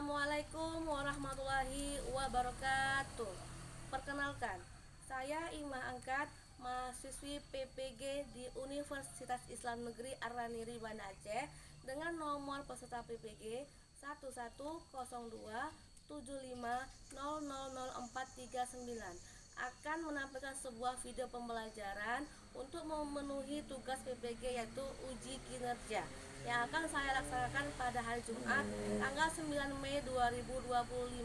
Assalamualaikum warahmatullahi wabarakatuh. Perkenalkan, saya Ima Angkat, mahasiswi PPG di Universitas Islam Negeri Ar-Raniri Banda Aceh dengan nomor peserta PPG 110275000439 akan menampilkan sebuah video pembelajaran untuk memenuhi tugas PPG yaitu uji kinerja yang akan saya laksanakan pada hari Jumat tanggal 9 Mei 2025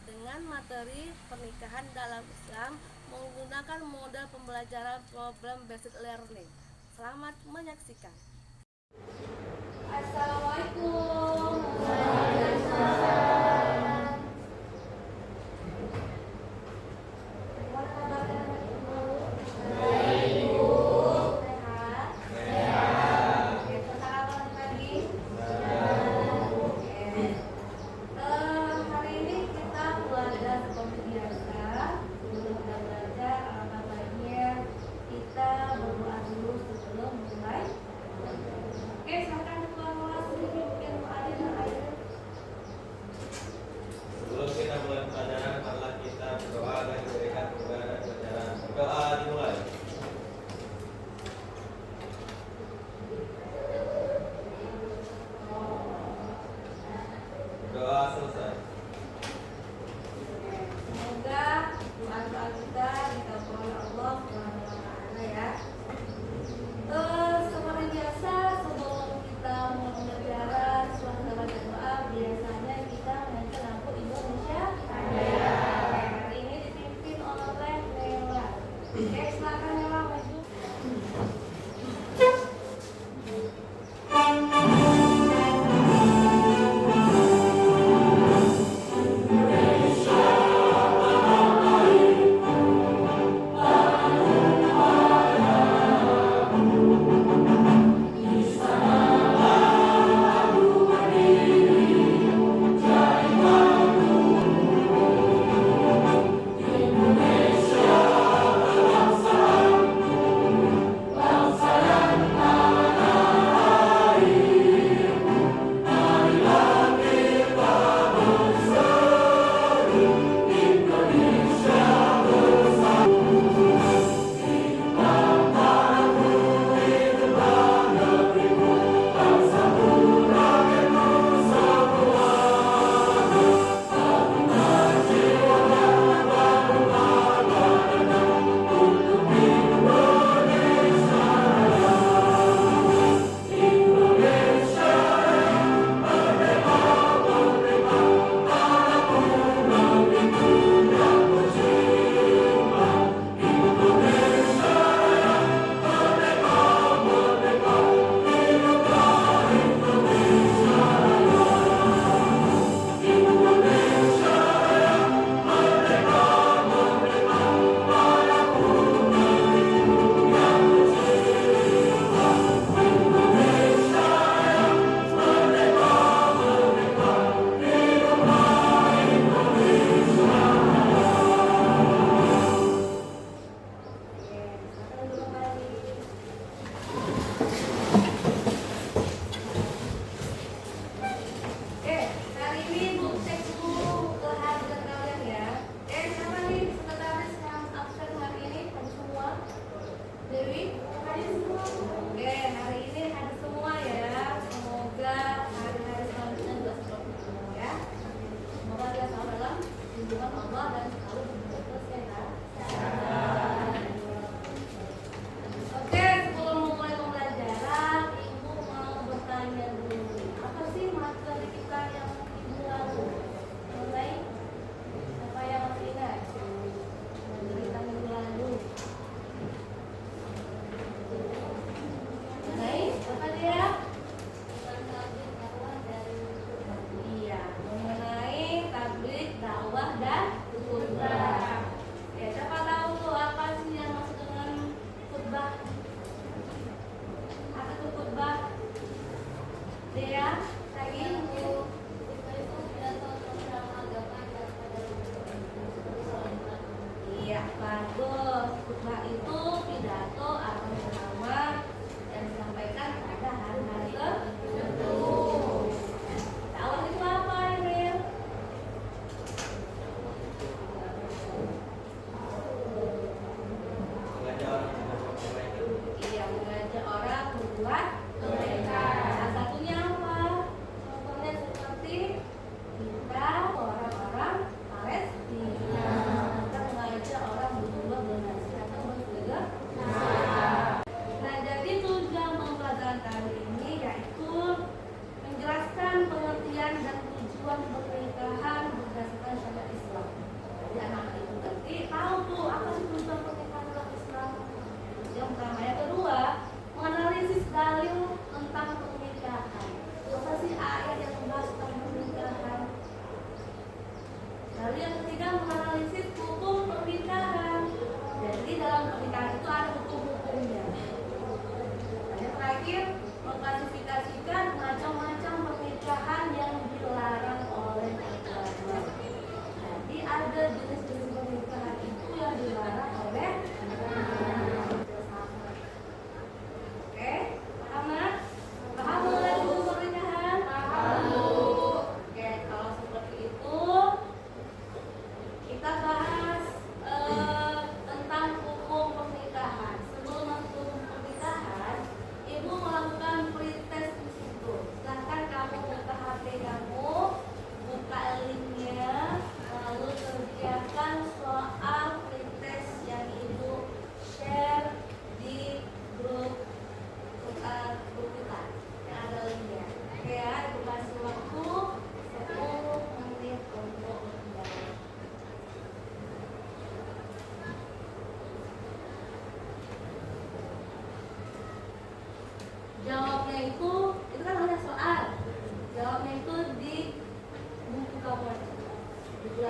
dengan materi pernikahan dalam Islam menggunakan model pembelajaran problem based learning. Selamat menyaksikan. Assalamualaikum. Sebelum kita mulai pelajaran, marilah kita berdoa dan diberikan kepada pelajaran. Doa dimulai. Doa selesai. Semoga doa-doa kita dikabulkan oleh Allah Subhanahu wa taala ya. Seperti biasa sebelum kita mulai pembelajaran suasana baca doa biasanya kita membaca lampu Indonesia Raya. Hari ini dipimpin oleh Nela. Oke, silakan Nela maju.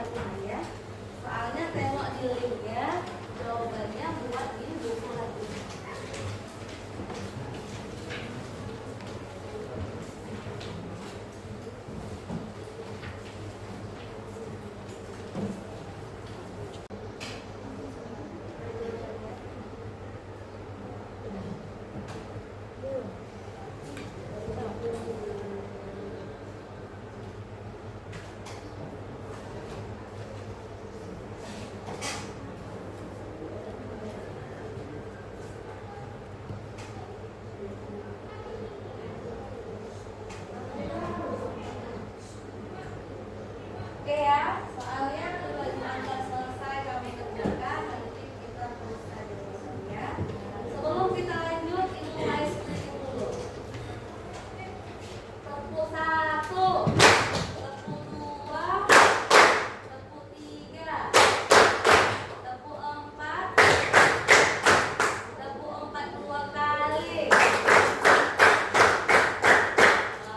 lagi ya. Soalnya tengok di linknya, jawabannya buat di buku lagi. Oke ya, soalnya kewajiban selesai kami kerjakan, nanti kita selesai ya. Sebelum kita lanjut, ini mulai screening dulu. Tepuk 1, tepuk 2, tepuk 3, tepuk 4, tepuk 4 2 kali.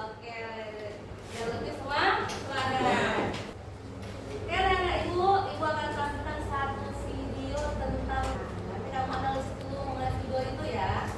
Oke, yang lebih semua semangat. Oke, anak ibu akan tampilkan satu video tentang, nanti kamu analisis dulu mengenai video itu ya.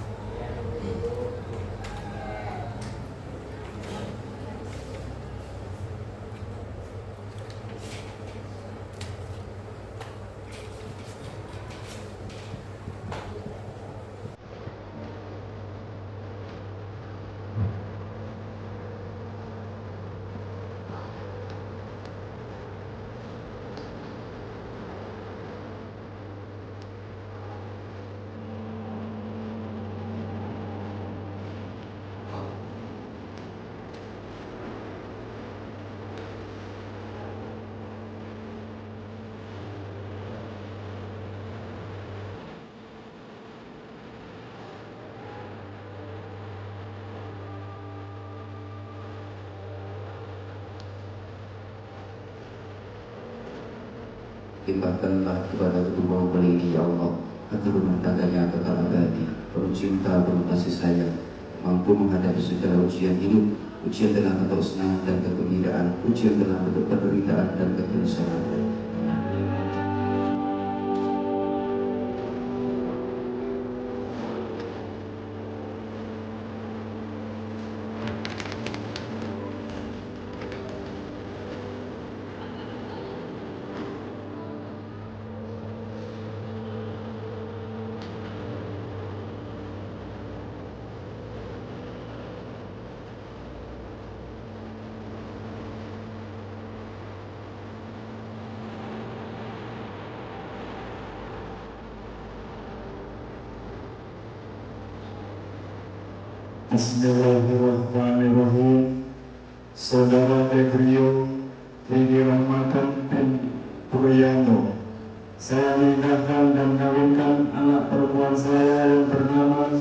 Limpahkanlah kepada kedua mempelai ini, ya Allah, agar rumah tangganya kekal abadi, penuh cinta, penuh kasih sayang, mampu menghadapi segala ujian hidup, ujian dalam atau senang dan kegembiraan, ujian dalam bentuk penderitaan dan kegelisahan. Bismillahirrahmanirrahim. Saudara Tegrio Ridi Rahmatan bin Puryanto, saya menikahkan dan kawinkan anak perempuan saya yang bernama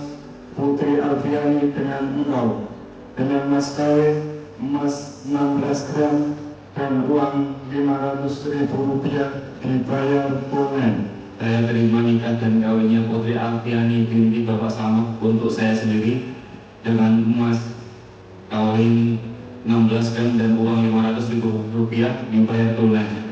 Putri Alfiani dengan engkau, dengan mas kawin emas 16 gram dan uang 500.000 rupiah dibayar tunai. Saya terima nikah dan kawinnya Putri Alfiani binti Bapak Sama untuk saya sendiri dengan emas kawin 16 gram dan uang 500.000 rupiah dibayar tunai.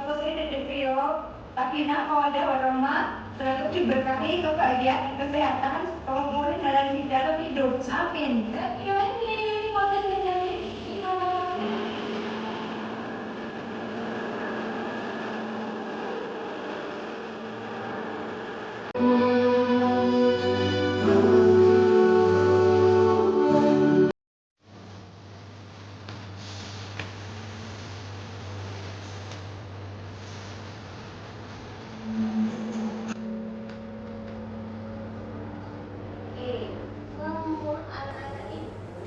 Putri dan Trio, Sakinah mawaddah warahmah selalu diberkahi kebahagiaan dan kesehatan, kemakmuran dalam dalam hidup. Amin. Oke, semua anak-anak ibu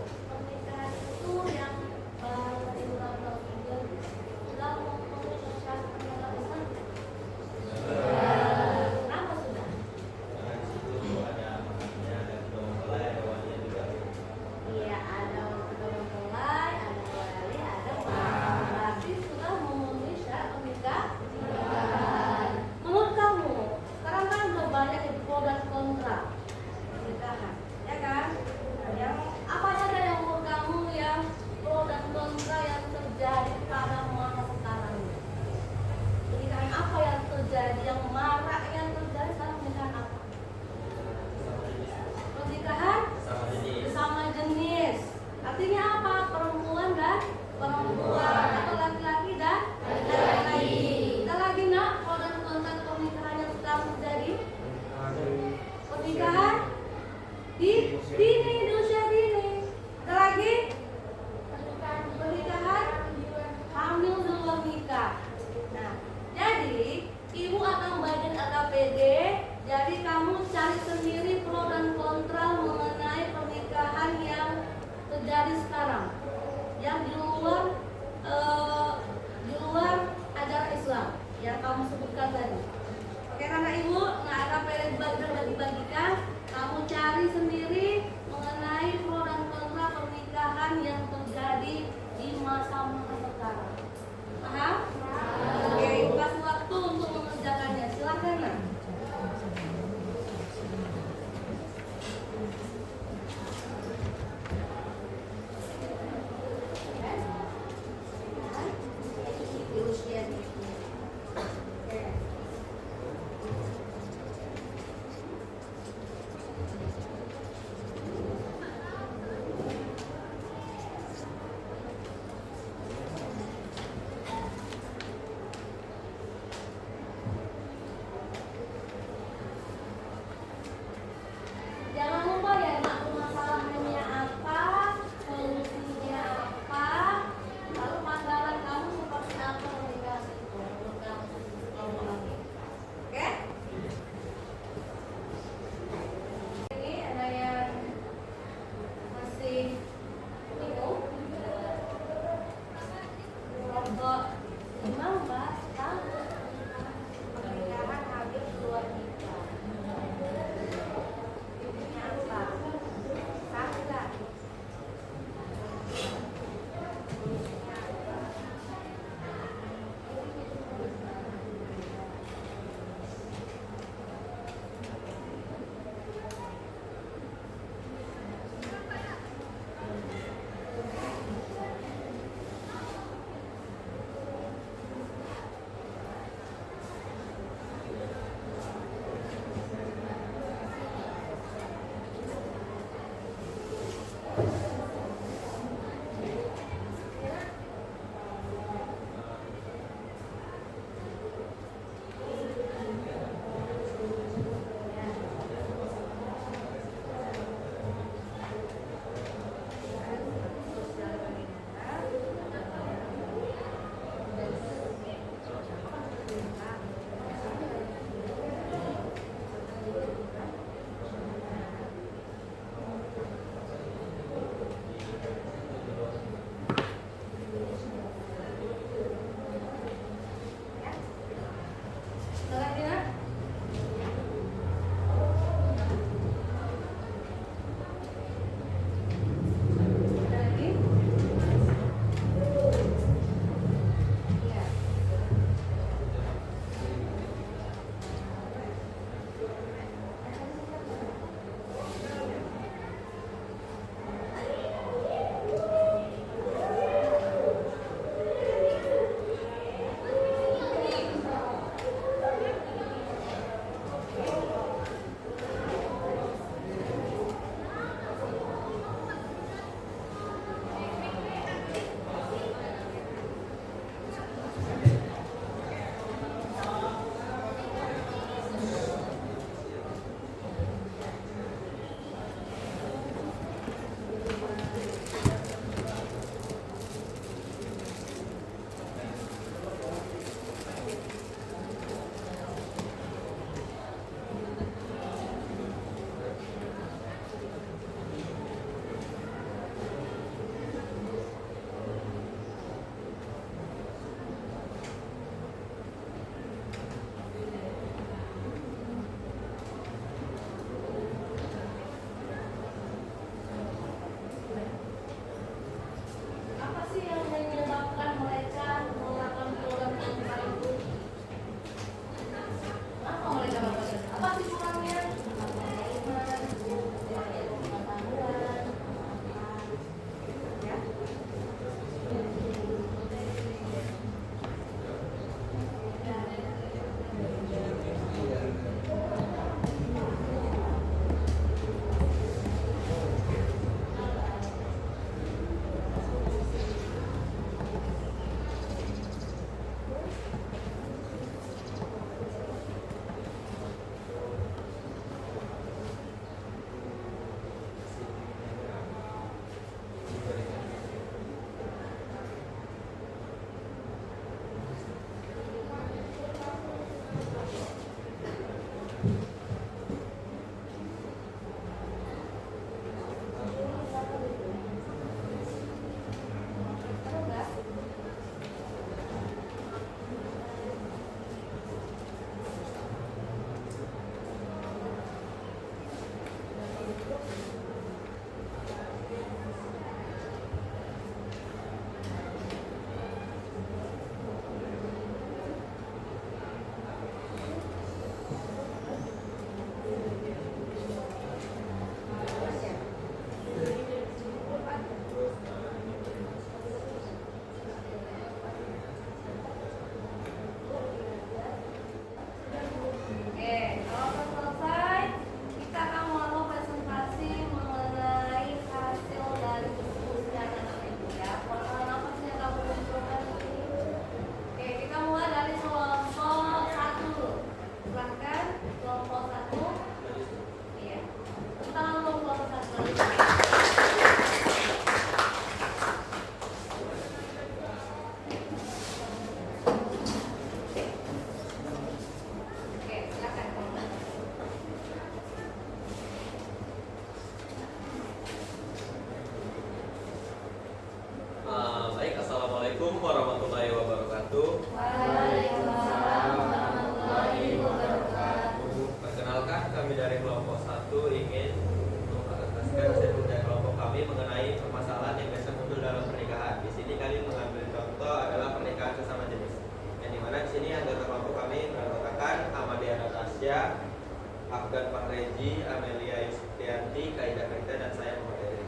Afgan Fahreji, Amelia Yustianti, Kaida Kaita, dan saya Muhammad Eri.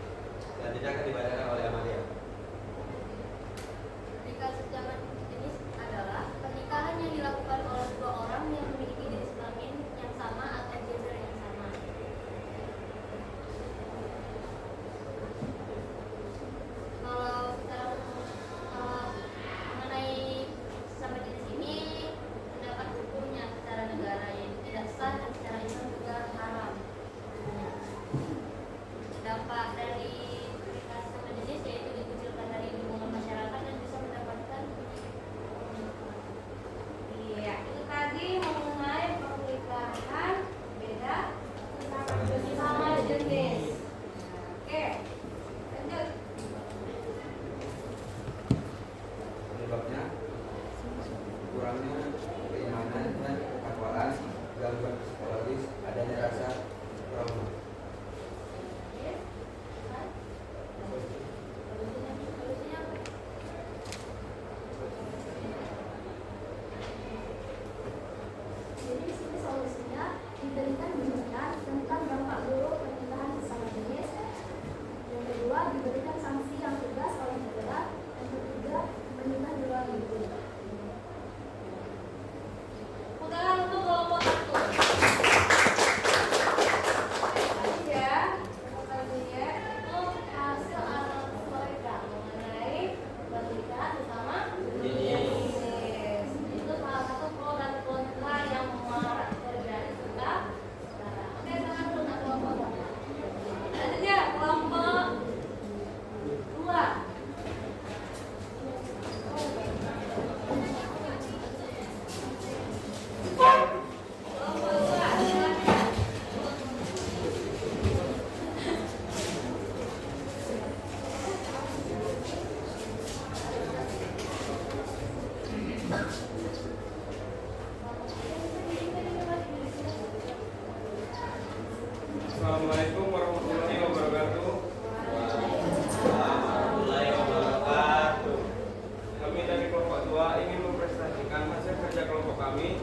Selanjutnya akan dibacakan oleh Amalia. Nikah secara jenis adalah pernikahan yang dilakukan oleh dua orang yang memiliki jenis kelamin yang sama atau gender yang sama. Assalamualaikum warahmatullahi wabarakatuh. Warahmatullahi wabarakatuh. Kami dari kelompok 2 ingin mempresentasikan hasil kerja kelompok kami.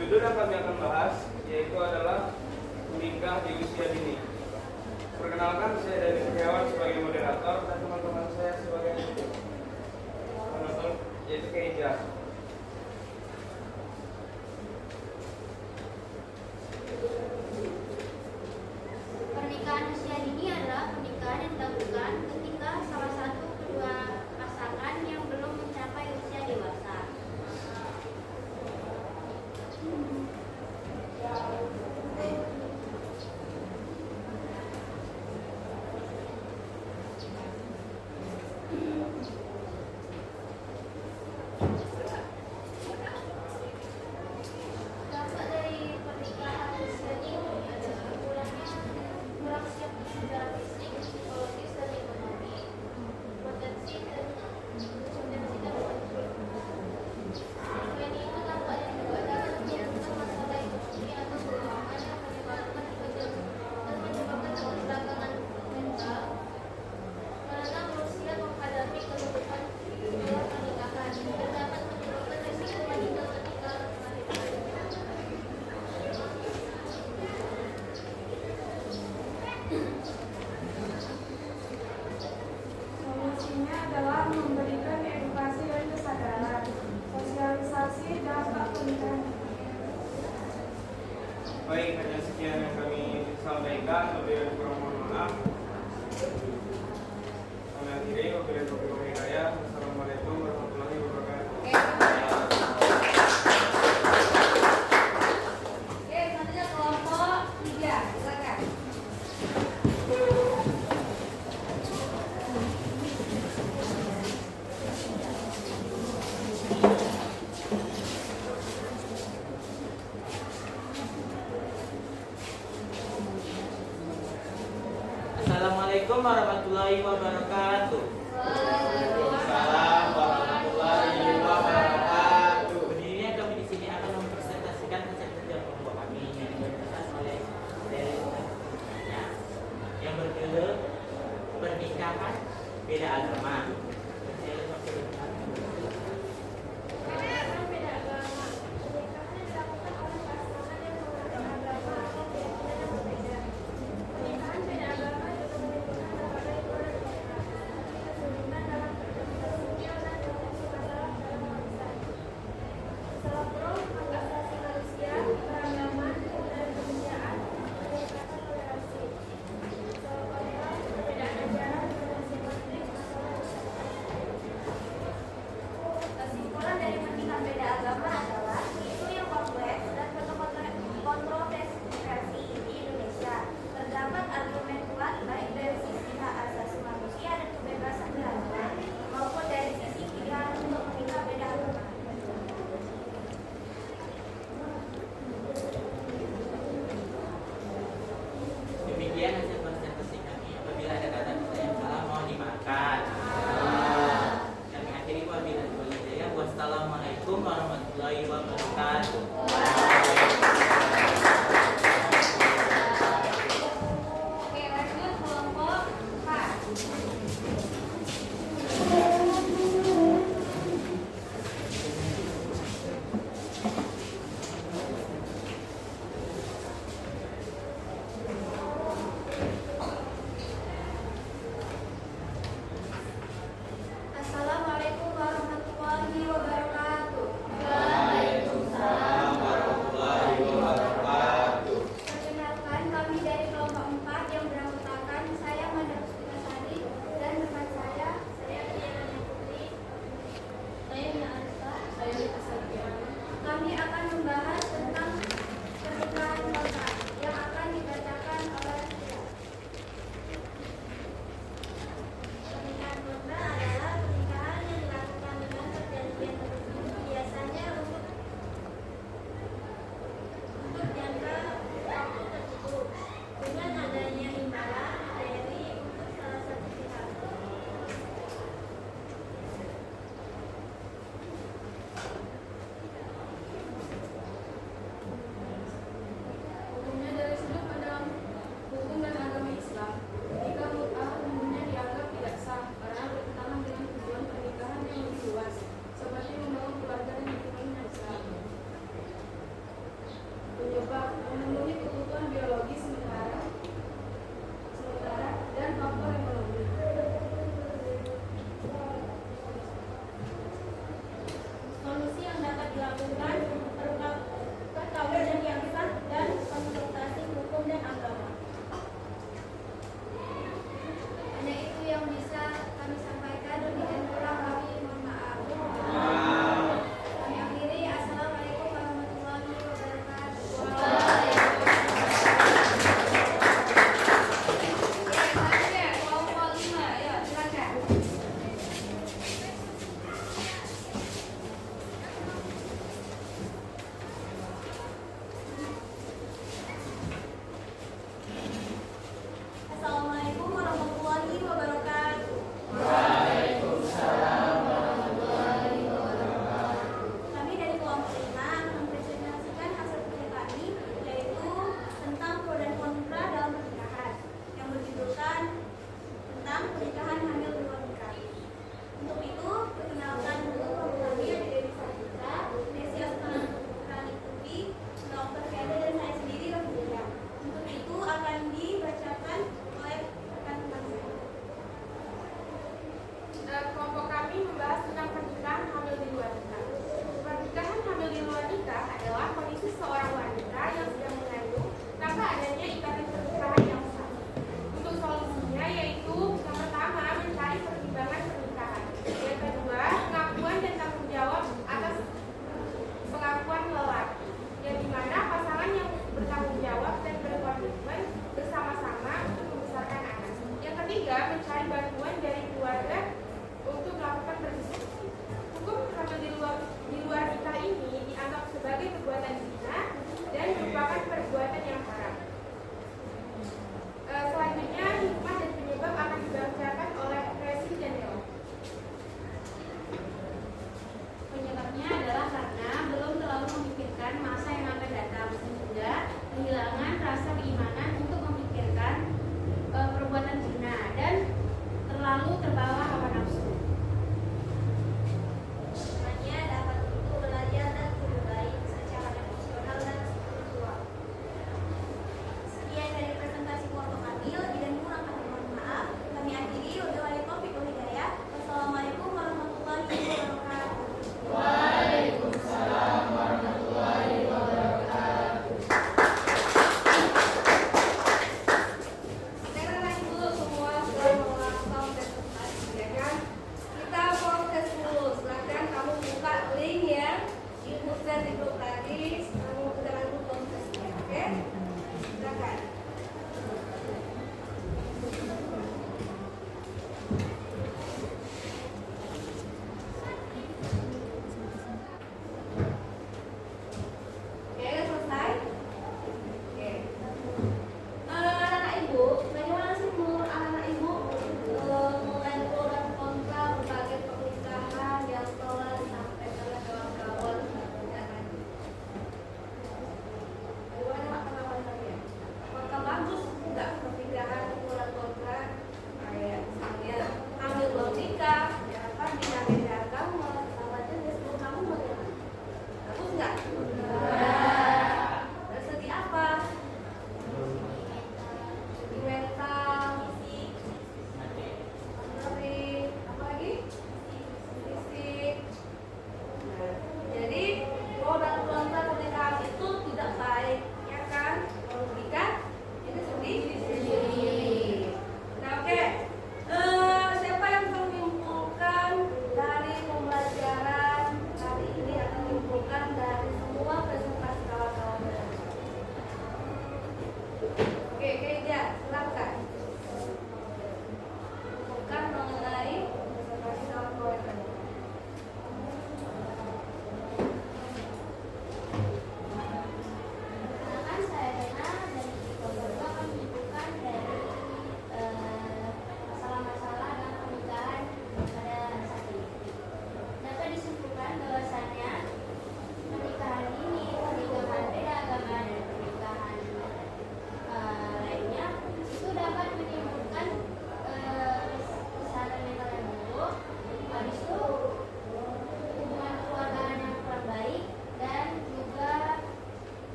Judul yang kami akan bahas yaitu adalah menikah di usia dini. Perkenalkan, saya dari Setiawan sebagai moderator dan teman-teman saya sebagai penonton yaitu Keija. Pernikahan usia dini adalah pernikahan yang dilakukan ketika salah satu kedua pasangan yang belum mencapai usia dewasa. Dampak dari pernikahan usia dini adalah kurang siap secara fisik, psikologis, dan ekonomi, potensi dan konflik. Selain itu, dampaknya juga dapat menyebabkan masalah ekonomi atau keuangan yang menyebabkan ketergantungan mental, karena berusia menghadapi kehidupan di luar pernikahan dan dapat menyebabkan risiko wanita ketika melahirkan. Solusinya adalah memberikan edukasi dan kesadaran, sosialisasi dampak pernikahan. Baik, hanya sekian yang kami sampaikan. Lebih dari kurang mohon maaf. Kami akhiri. Wabillahi taufiq wal hidayah. Wassalamualaikum warahmatullahi wabarakatuh. Oke, selanjutnya kelompok 3, silakan. Assalamualaikum warahmatullahi wabarakatuh. Waalaikumsalam warahmatullahi wabarakatuh. Berdirinya kami di sini akan mempresentasikan hasil kerja kelompok kami yang dibentukkan oleh dari universitasnya yang berjudul pernikahan beda agama. Pernikahan beda agama. Pernikahan dilakukan oleh pasangan yang beragama atau keyakinan yang berbeda. Pernikahan beda agama juga menimbulkan berbagai problematika, seperti kesulitan dalam beraktivitas sosial dan potensi masalah dalam warisan. Masalah pro hak asasi manusia, keragaman, dan kemanusiaan, peningkatan toleransi. Masalah kontra, perbedaan ajaran, potensi konflik, masalah Kesimpulan dari pernikahan beda agama adalah isu yang kompleks dan penuh kontroversi di Indonesia. Terdapat argumen kuat baik dari sisi hak asasi manusia dan kebebasan beragama maupun dari sisi pilihan untuk menikah beda agama. Demikian hasil presentasi kami. Apabila ada kata-kata yang salah mohon dimaafkan. Kami akhiri wabillahi taufiq wal hidayah. Wassalamualaikum warahmatullahi wabarakatuh. Oke, lanjut kelompok 4. Assalamualaikum warahmatullahi wabarakatuh. Waalaikumsalam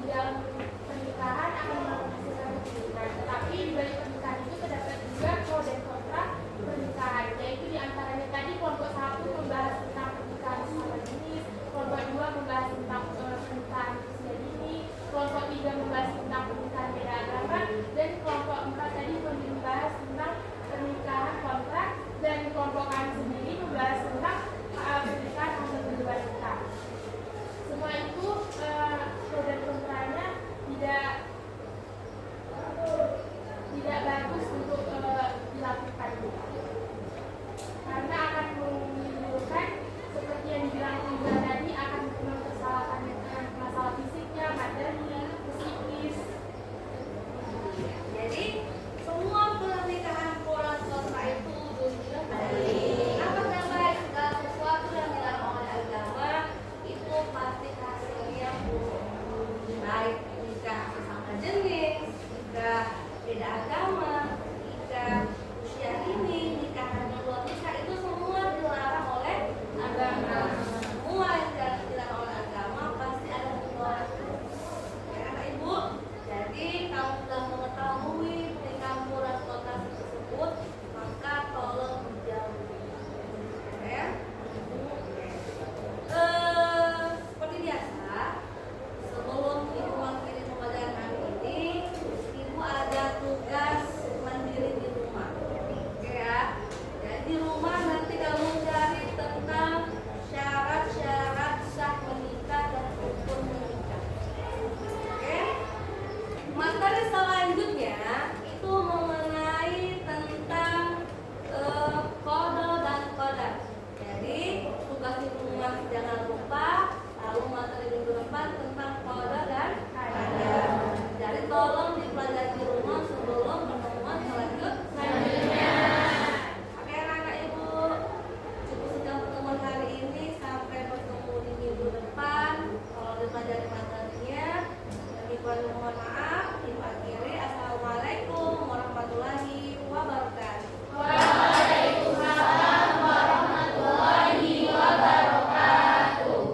dalam pernikahan akan menghasilkan keturunan. Tetapi di balik pernikahan itu terdapat juga pro dan kontra pernikahan, yaitu diantaranya tadi kelompok 1 membahas tentang pernikahan sesama jenis, kelompok 2 membahas tentang pernikahan usia dini, kelompok 3 membahas tentang pernikahan beda agama, dan kelompok 4 tadi membahas tentang pernikahan kontrak, dan kelompok kami sendiri membahas tentang pernikahan hasil kedua nikah. Semua itu pro dan kontranya tidak bagus untuk dilakukan, karena akan menimbulkan seperti yang dibilang juga tadi, akan mempersalahkan masalah fisiknya, materi, psikis. Jadi semua pernikahan pro dan kontra itu baik. Apakah baik segala sesuatu yang dilarang oleh agama itu pasti hasilnya buruk. Baik nikah sesama jenis, nikah beda agama, nikah usia dini, nikah hamil luar nikah, itu semua dilarang oleh agama. Semua yang dilarang oleh agama pasti ada hubungannya. Ya, Anak Ibu, jadi kamu sudah mengetahui pernikahan pro dan kontra tersebut, maka tolong dijauhi. Ya. Seperti biasa, sebelum Ibu mengakhiri pembelajaran hari ini, Ibu ada tugas mandiri di rumah. Oke ya. Dan di rumah nanti kamu cari tentang syarat-syarat sah menikah dan hukum menikah. Oke. Materi selanjutnya itu mengenai tentang kode dan kodar. Jadi tugas di rumah jangan lupa, lalu materi minggu depan tentang kode dan kodar. Jadi tolong dipelajari di rumah sebelum pertemuan selanjutnya. Oke anak-anak Ibu, cukup sekian pertemuan hari ini, sampai bertemu di minggu depan. Kalau dipelajari materinya, kami mohon maaf.